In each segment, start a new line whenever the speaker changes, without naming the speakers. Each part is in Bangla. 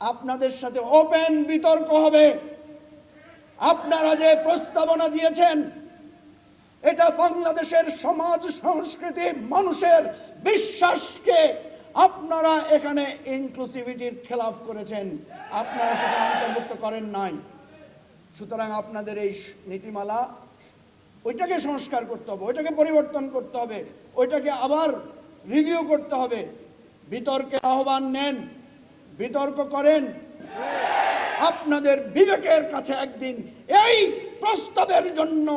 আপনাদের সাথে ওপেন বিতর্ক হবে। আপনারা যে প্রস্তাবনা দিয়েছেন এটা বাংলাদেশের সমাজ সংস্কৃতি মানুষের বিশ্বাসকে আপনারা এখানে ইনক্লুসিভিটির খেলাফ করেছেন, আপনারা সেটা অন্তর্ভুক্ত করেন নাই। সুতরাং আপনাদের এই নীতিমালা ওইটাকে সংস্কার করতে হবে, ওইটাকে পরিবর্তন করতে হবে, ওইটাকে আবার রিভিউ করতে হবে। বিতর্কের আহ্বান নেন, বিতর্ক করেন। আপনাদের বিবেকের কাছে একদিন এই প্রস্তাবের জন্য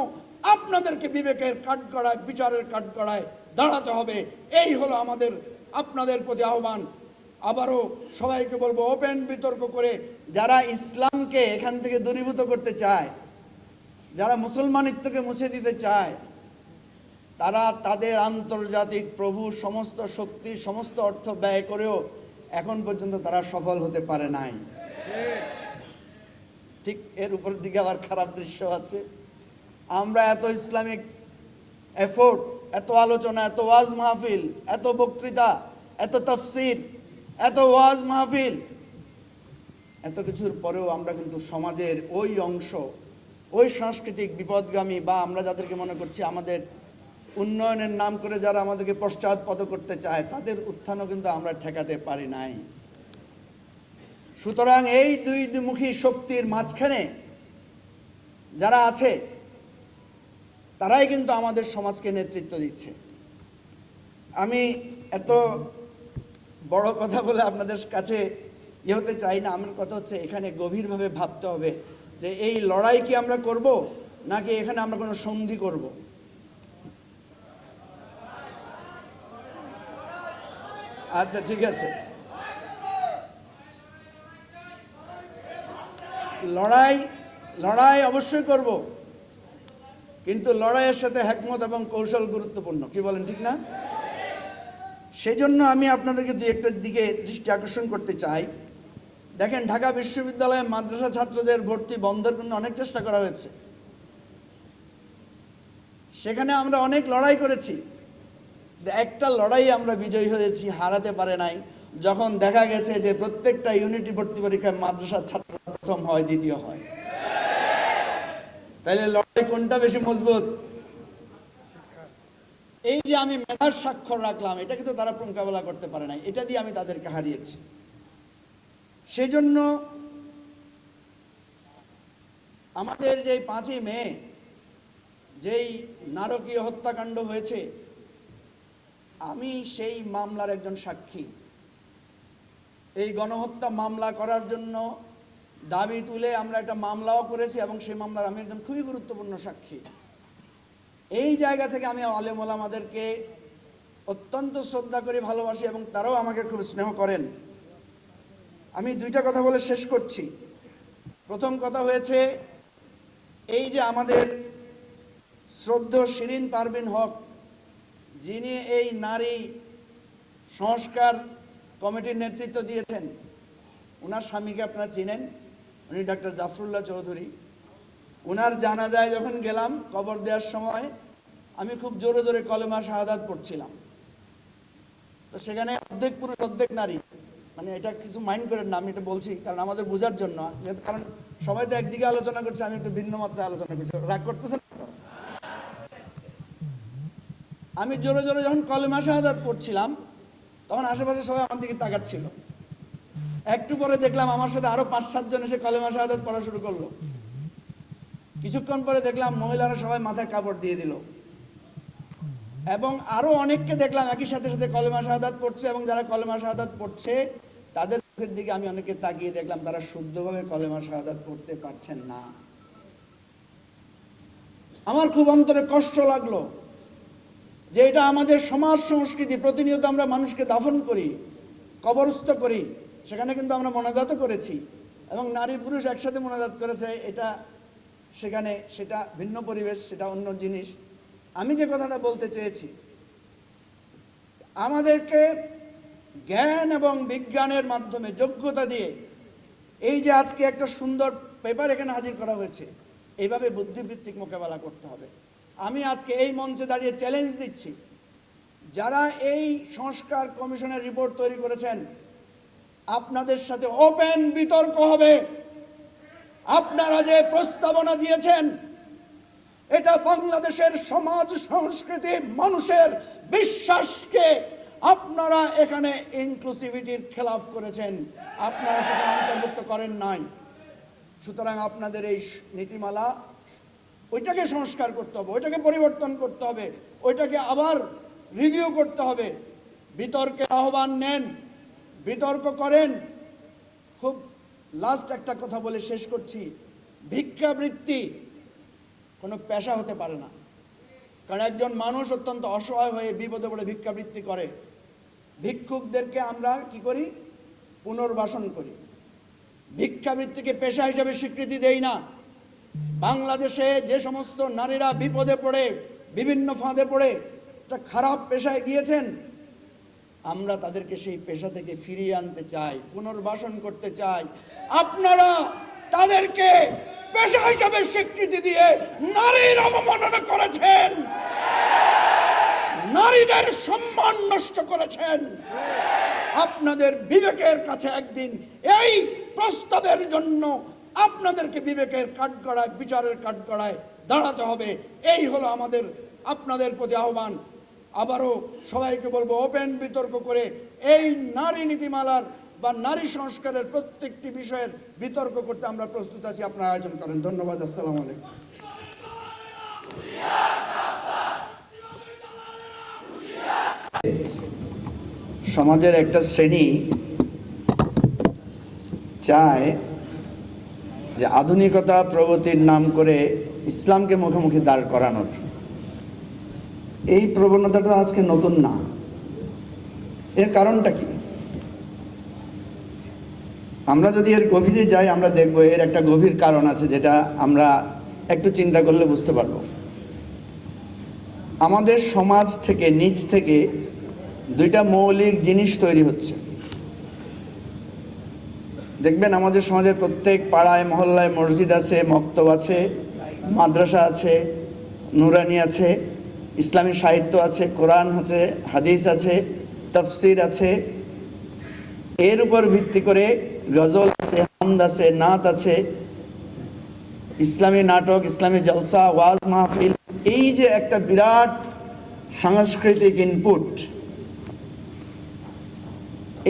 আপনাদেরকে বিবেকের কাঠগড়ায়, বিচারের কাঠগড়ায় দাঁড়াতে হবে। এই হলো আমাদের আপনাদের প্রতি আহ্বান। আবারও সবাইকে বলবো, ওপেন বিতর্ক করে যারা ইসলামকে এখান থেকে দূরীভূত করতে চায়, যারা মুসলমানিত্বকে মুছে দিতে চায়, তারা তাদের আন্তর্জাতিক প্রভু সমস্ত শক্তি সমস্ত অর্থ ব্যয় করেও এখন পর্যন্ত তারা সফল হতে পারে নাই। ঠিক এর উপর দিকে আবার খারাপ দৃশ্য আছে। আমরা এত ইসলামিক এফোর্ট, এত আলোচনা, এত ওয়াজ মাহফিল, এত বক্তৃতা, এত তাফসির, এত ওয়াজ মাহফিল, এত কিছুর পরেও আমরা কিন্তু সমাজের ওই অংশ, ওই সাংস্কৃতিক বিপদগামী বা আমরা যাদেরকে মনে করছি আমাদের উন্নয়নের নাম করে যারা আমাদেরকে পশ্চাৎপদ করতে চায়, তাদের উত্থানও কিন্তু আমরা ঠেকাতে পারি নাই। সুতরাং এই দুইমুখী শক্তির মাঝখানে যারা আছে তারাই কিন্তু আমাদের সমাজকে নেতৃত্ব দিচ্ছে। আমি এত বড় কথা বলে আপনাদের কাছে হতে চাই না। আমার কথা হচ্ছে এখানে গভীরভাবে ভাবতে হবে যে এই লড়াই কি আমরা করব নাকি এখানে আমরা কোনো সন্ধি করব। আচ্ছা, ঠিক আছে, লড়াই অবশ্যই করব, কিন্তু লড়াইয়ের সাথে হিকমত এবং কৌশল গুরুত্বপূর্ণ। কি বলেন, ঠিক না? সেই জন্য আমি আপনাদেরকে দুই একটা দিকে দৃষ্টি আকর্ষণ করতে চাই। দেখেন, ঢাকা বিশ্ববিদ্যালয়ে মাদ্রাসা ছাত্রদের ভর্তি বন্ধের জন্য অনেক চেষ্টা করা হয়েছে। সেখানে আমরা অনেক লড়াই করেছি, একটা লড়াই আমরা বিজয়ী হয়েছি, হারাতে পারে নাই। যখন দেখা গেছে যে প্রত্যেকটা ইউনিটি ভর্তি পরীক্ষায় মাদ্রাসার ছাত্র প্রথম হয়, দ্বিতীয় হয়, তাহলে লড়াই কোনটা বেশি মজবুত? এই যে আমি মেধার স্বাক্ষর রাখলাম, এটা কিন্তু তারা মোকাবেলা করতে পারে নাই, এটা দিয়ে আমি তাদেরকে হারিয়েছি। সেজন্য আমাদের যে 5ই মে যেই নারকীয় হত্যাকাণ্ড হয়েছে, আমি সেই মামলার একজন সাক্ষী। এই গণহত্যা মামলা করার জন্য দাবি তুলে আমরা একটা মামলাও করেছি এবং সেই মামলার আমি একজন খুবই গুরুত্বপূর্ণ সাক্ষী। এই জায়গা থেকে আমি আলেম ওলামাদেরকে অত্যন্ত শ্রদ্ধা করি, ভালোবাসি এবং তারাও আমাকে খুব স্নেহ করেন। আমি দুইটা কথা বলে শেষ করছি। প্রথম কথা হয়েছে এই যে আমাদের শ্রদ্ধেয় শিরিন পারভীন হক, যিনি এই নারী সংস্কার কমিটির নেতৃত্ব দিয়েছেন, ওনার স্বামীকে আপনারা চিনেন, উনি ডক্টর জাফরুল্লাহ চৌধুরী। ওনার জানাজায় যখন গেলাম কবর দেওয়ার সময় আমি খুব জোরে জোরে কলেমা শাহাদাত পড়ছিলাম। তো সেখানে অর্ধেক পুরুষ অর্ধেক নারী, মানে এটা কিছু মাইন্ড করেন না, আমি এটা বলছি কারণ আমাদের বোঝার জন্য, কারণ সবাই তো একদিকে আলোচনা করছে, আমি একটু ভিন্ন মাত্রায় আলোচনা করছি, রাগ করতেছেন। আমি জোরে জোরে যখন কলেমা শাহাদাত পড়ছিলাম তখন আশেপাশে সবাই আমার দিকে তাকাচ্ছিল। একটু পরে দেখলাম আমার সাথে আরো 5-7 জন এসে কলেমা শাহাদাত পড়া শুরু করলো। কিছুক্ষণ পরে দেখলাম মহিলারা সবাই মাথায় কাপড় দিয়ে দিল এবং আরো অনেককে দেখলাম একই সাথে সাথে কলেমা শাহাদাত পড়ছে। এবং যারা কলেমা শাহাদাত পড়ছে তাদের মুখের দিকে আমি অনেককে তাকিয়ে দেখলাম তারা শুদ্ধভাবে কলেমা শাহাদাত পড়তে পারছেন না। আমার খুব অন্তরে কষ্ট লাগলো যে এটা আমাদের সমাজ সংস্কৃতি। প্রতিনিয়ত আমরা মানুষকে দাফন করি, কবরস্থ করি, সেখানে কিন্তু আমরা মোনাজাতও করেছি এবং নারী পুরুষ একসাথে মোনাজাত করেছে, এটা সেখানে সেটা ভিন্ন পরিবেশ, সেটা অন্য জিনিস। আমি যে কথাটা বলতে চেয়েছি, আমাদেরকে জ্ঞান এবং বিজ্ঞানের মাধ্যমে যোগ্যতা দিয়ে এই যে আজকে একটা সুন্দর পেপার এখানে হাজির করা হয়েছে, এইভাবে বুদ্ধিভিত্তিক মোকাবেলা করতে হবে। আমি আজকে এই মঞ্চে দাঁড়িয়ে চ্যালেঞ্জ দিচ্ছি, যারা এই সংস্কার কমিশনের রিপোর্ট তৈরি করেছেন, আপনাদের সাথে ওপেন বিতর্ক হবে। আপনারা যে প্রস্তাবনা দিয়েছেন এটা বাংলাদেশের সমাজ সংস্কৃতি মানুষের বিশ্বাসকে আপনারা এখানে ইনক্লুসিভিটির খেলাফ করেছেন, আপনারা সেটা অন্তর্ভুক্ত করেন নাই। সুতরাং আপনাদের এই নীতিমালা ওইটাকে সংস্কার করতে হবে, ওইটাকে পরিবর্তন করতে হবে, ওইটাকে আবার রিভিউ করতে হবে। বিতর্কের আহ্বান নেন, বিতর্ক করেন। খুব লাস্ট একটা কথা বলে শেষ করছি, ভিক্ষাবৃত্তি কোনো পেশা হতে পারে না। কারণ একজন মানুষ অত্যন্ত অসহায় হয়ে বিপদে পড়ে ভিক্ষাবৃত্তি করে, ভিক্ষুকদেরকে আমরা কি করি? পুনর্বাসন করি। ভিক্ষাবৃত্তিকে পেশা হিসেবে স্বীকৃতি দেই না। বাংলাদেশে যে সমস্ত নারীরা বিপদে পড়ে বিভিন্ন ফাঁদে পড়ে একটা খারাপ পেশায় গিয়েছেন, আমরা তাদেরকে সেই পেশা থেকে ফিরিয়ে আনতে চাই, পুনর্বাসন করতে চাই। আপনারা তাদেরকে পেশা হিসেবে স্বীকৃতি দিয়ে নারীর অবমাননা করেছেন, নারীদের সম্মান নষ্ট করেছেন। আপনাদের বিবেকের কাছে একদিন এই প্রস্তাবের জন্য আপনাদেরকে বিবেকের কাঠগড়ায়, বিচারের কাঠগড়ায় দাঁড়াতে হবে। এই হলো আমাদের আপনাদের প্রতি আহ্বান। আবারও সবাইকে বলবো, ওপেন বিতর্ক করে এই নারী নীতিমালার বা নারী সংস্কারের প্রত্যেকটি বিষয়ের বিতর্ক করতে আমরা প্রস্তুত আছি। আপনারা আয়োজন করেন। ধন্যবাদ। আসসালামু আলাইকুম। সমাজের একটা শ্রেণী চায় যে আধুনিকতা প্রগতির নাম করে ইসলামকে মুখোমুখি দাঁড় করানোর। এই প্রবণতাটা আজকে নতুন না। এর কারণটা কি? আমরা যদি এর গভীরে যাই আমরা দেখব এর একটা গভীর কারণ আছে, যেটা আমরা একটু চিন্তা করলে বুঝতে পারব। আমাদের সমাজ থেকে নিচ থেকে দুইটা মৌলিক জিনিস তৈরি হচ্ছে। দেখবেন আমাদের সমাজের প্রত্যেক পাড়ায় মহল্লায় মসজিদ আছে, মক্তব আছে, মাদ্রাসা আছে, নুরানি আছে, ইসলামী সাহিত্য আছে, কোরআন আছে, হাদিস আছে, তাফসির আছে। এর উপর ভিত্তি করে গজল আছে, হামদ আছে, নাত আছে, ইসলামী নাটক, ইসলামী জলসা, ওয়াজ মাহফিল। এই যে একটা বিরাট সাংস্কৃতিক ইনপুট,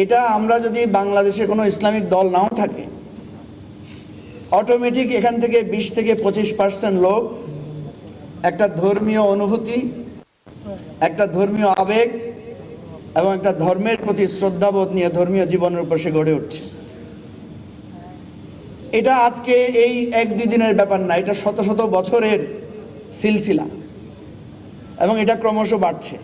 এটা আমরা যদি বাংলাদেশে কোনো ইসলামিক দল নাও থাকে, অটোমেটিক এখান থেকে 20 থেকে 25% লোক একটা ধর্মীয় অনুভূতি, একটা ধর্মীয় আবেগ এবং একটা ধর্মের প্রতি শ্রদ্ধাবোধ নিয়ে ধর্মীয় জীবনের উপর সে গড়ে উঠছে। এটা আজকে এই 1-2 দিনের ব্যাপার না, এটা শত শত বছরের সিলসিলা এবং এটা ক্রমশ বাড়ছে।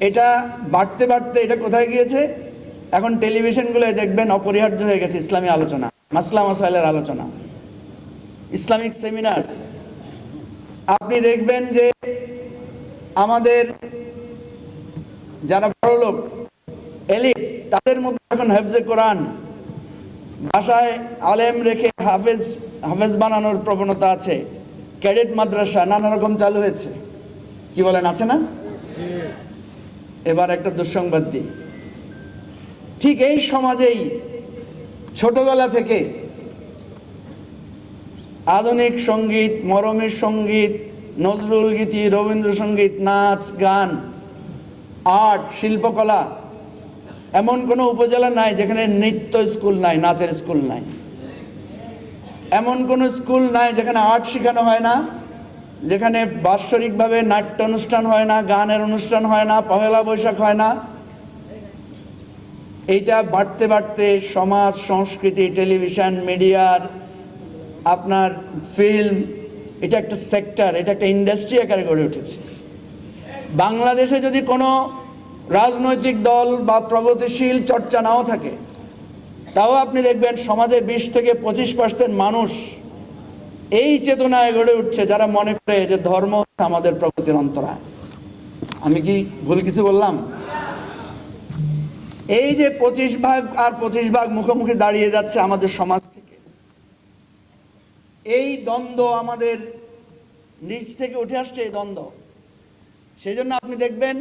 এটা বাড়তে বাড়তে এটা কোথায় গিয়েছে? এখন টেলিভিশনগুলোয় দেখবেন অপরিহার্য হয়ে গেছে ইসলামী আলোচনা, মাসলা মাসাইলের আলোচনা, ইসলামিক সেমিনার। আপনি দেখবেন যে আমাদের যারা বড় লোক, এলিট, তাদের মধ্যে এখন হাফেজে কোরআন, ভাষায় আলেম রেখে হাফেজ বানানোর প্রবণতা আছে। ক্যাডেট মাদ্রাসা নানা রকম চালু হয়েছে। কি বলেন, আছে না? এবার একটা দুঃসংবাদ দিই, ঠিক এই সমাজেই ছোটবেলা থেকে আধুনিক সঙ্গীত, মরমের সঙ্গীত, নজরুল গীতি, রবীন্দ্রসঙ্গীত, নাচ গান, আর্ট, শিল্পকলা, এমন কোনো উপজেলা নাই যেখানে নৃত্য স্কুল নাই, নাচের স্কুল নাই। এমন কোনো স্কুল নাই যেখানে আর্ট শেখানো হয় না, যেখানে বাৎসরিকভাবে নাট্য অনুষ্ঠান হয় না, গানের অনুষ্ঠান হয় না, পহেলা বৈশাখ হয় না। এইটা বাড়তে বাড়তে সমাজ, সংস্কৃতি, টেলিভিশন, মিডিয়ার, আপনার ফিল্ম, এটা একটা সেক্টর, এটা একটা ইন্ডাস্ট্রি আকারে গড়ে উঠেছে। বাংলাদেশে যদি কোনো রাজনৈতিক দল বা প্রগতিশীল চর্চা নাও থাকে, তাও আপনি দেখবেন সমাজে 20 থেকে 25% মানুষ এই চেতনায় গড়ে উঠছে, যারা মনে করে যে ধর্ম আমাদের প্রগতির অন্তরায়। আমি কি ভুল কিছু বললাম? এই যে 25% আর 25% মুখোমুখি দাঁড়িয়ে যাচ্ছে আমাদের সমাজ থেকে, এই দ্বন্দ্ব আমাদের নিচ থেকে উঠে আসছে, এই দ্বন্দ্ব। সেই জন্য আপনি দেখবেন